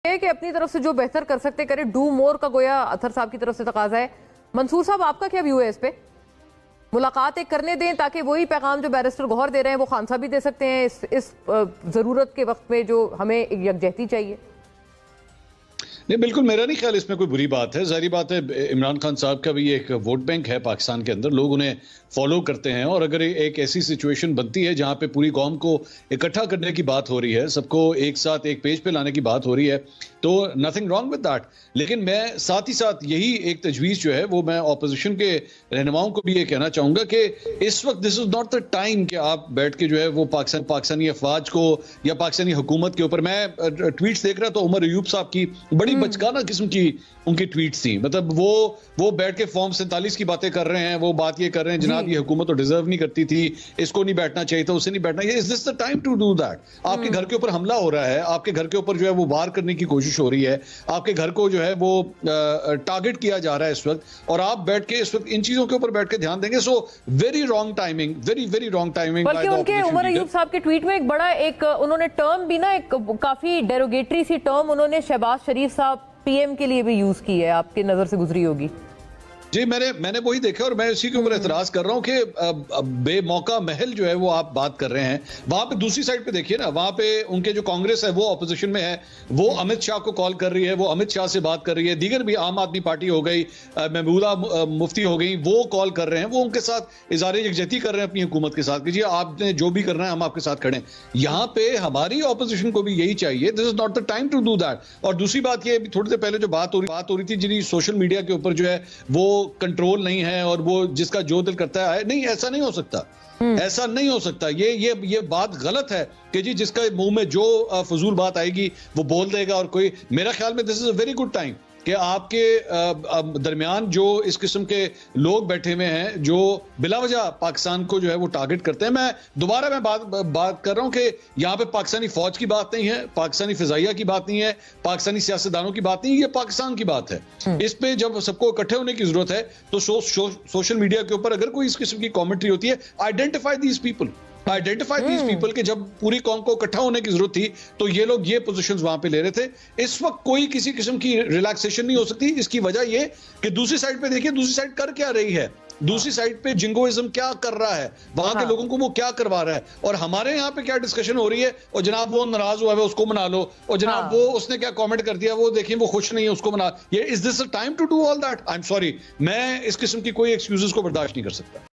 है कि अपनी तरफ से जो बेहतर कर सकते करें, डू मोर का गोया अथर साहब की तरफ से तकाजा है। मंसूर साहब, आपका क्या व्यू है इस पे? मुलाकात एक करने दें ताकि वही पैगाम जो बैरिस्टर गौहर दे रहे हैं वो खान साहब भी दे सकते हैं इस जरूरत के वक्त में जो हमें एक यकजहती चाहिए। नहीं, बिल्कुल मेरा नहीं ख्याल इसमें कोई बुरी बात है। जाहिर बात है, इमरान खान साहब का भी एक वोट बैंक है पाकिस्तान के अंदर, लोग उन्हें फॉलो करते हैं। और अगर एक ऐसी सिचुएशन बनती है जहां पे पूरी कौम को इकट्ठा करने की बात हो रही है, सबको एक साथ एक पेज पे लाने की बात हो रही है, तो नथिंग रॉन्ग विद दैट। लेकिन मैं साथ ही साथ यही एक तजवीज़ जो है वो मैं ऑपोजिशन के रहनुमाओं को भी ये कहना चाहूंगा कि इस वक्त this is not the time कि आप बैठ के जो है वो पाकिस्तानी अफवाज को या पाकिस्तानी हुकूमत के ऊपर, मैं ट्वीट्स देख रहा था उमर अयूब साहब की, बड़ी बचकाना किस्म की उनकी ट्वीट्स थी। मतलब वो बैठ के फॉर्म 47 की बातें कर रहे हैं, वो बात ये कर रहे हैं जनाब ये हुकूमत तो डिजर्व नहीं करती थी, इसको नहीं बैठना चाहिए था, उसे नहीं बैठना। Is this the time to do that? आपके घर के ऊपर हमला हो रहा है, आपके घर के ऊपर जो है वो वार करने की कोशिश हो रही है, आपके घर को जो है वो टारगेट किया जा रहा है इस वक्त, और आप बैठ के इस वक्त इन चीजों के ऊपर बैठ के ध्यान देंगे। So very wrong timing, very very wrong timing. बल्कि उनके उमर अयूब साहब के ट्वीट में एक बड़ा एक उन्होंने टर्म भी ना, एक काफी डेरोगेटरी सी टर्म उन्होंने शहबाज शरीफ साहब पीएम के लिए भी यूज की है, आपकी नजर से गुजरी होगी। जी, मैंने वही देखा और मैं इसी के ऊपर एतराज कर रहा हूं कि बेमौका महल जो है वो आप बात कर रहे हैं। वहां पे दूसरी साइड पे देखिए ना, वहां पे उनके जो कांग्रेस है वो ऑपोजिशन में है, वो अमित शाह को कॉल कर रही है, वो अमित शाह से बात कर रही है, दीगर भी आम आदमी पार्टी हो गई, महमूदा मुफ्ती हो गई, वो कॉल कर रहे हैं, वो उनके साथ इज़हार यकजहती कर रहे हैं अपनी हुकूमत के साथ कि जी आपने जो भी करना है हम आपके साथ खड़े हैं। यहाँ पे हमारी ऑपोजिशन को भी यही चाहिए, this is not the time to do that. और दूसरी बात ये, थोड़ी देर पहले जो बात हो रही थी जिन्हें सोशल मीडिया के ऊपर जो है वो कंट्रोल नहीं है और वो जिसका जो दिल करता है, नहीं ऐसा नहीं हो सकता, ऐसा नहीं हो सकता। ये बात गलत है कि जी जिसका मुंह में जो फजूल बात आएगी वो बोल देगा। और कोई, मेरा ख्याल में this is a very good time कि आपके दरमियान जो इस किस्म के लोग बैठे हुए हैं जो बिलावजह पाकिस्तान को जो है वो टारगेट करते हैं। मैं बात कर रहा हूं कि यहाँ पे पाकिस्तानी फौज की बात नहीं है, पाकिस्तानी फिजाइया की बात नहीं है, पाकिस्तानी सियासतदानों की बात नहीं है, ये पाकिस्तान की बात है। इस पे जब सबको इकट्ठे होने की जरूरत है तो सोशल मीडिया के ऊपर अगर कोई इस किस्म की कॉमेंट्री होती है, आइडेंटिफाई दीज पीपल के जब पूरी कौम को इकट्ठा होने की जरूरत थी तो ये लोग ये पोजीशंस वहां पे ले रहे थे। इस वक्त कोई किसी किस्म की रिलैक्सेशन नहीं हो सकती। इसकी वजह ये कि दूसरी साइड पे देखिए, दूसरी साइड कर क्या रही है, दूसरी साइड पे जिंगोइज्म क्या कर रहा है, वहां के लोगों को वो क्या करवा रहा है, और हमारे यहाँ पे क्या डिस्कशन हो रही है। और जनाब वो नाराज हुआ है उसको मना लो, और जनाब वो उसने क्या कमेंट कर दिया वो देखिए वो खुश नहीं है उसको मना। ये is this a time to do all that? I am sorry, मैं इस किस्म की कोई एक्सक्यूजेस को बर्दाश्त नहीं कर सकता।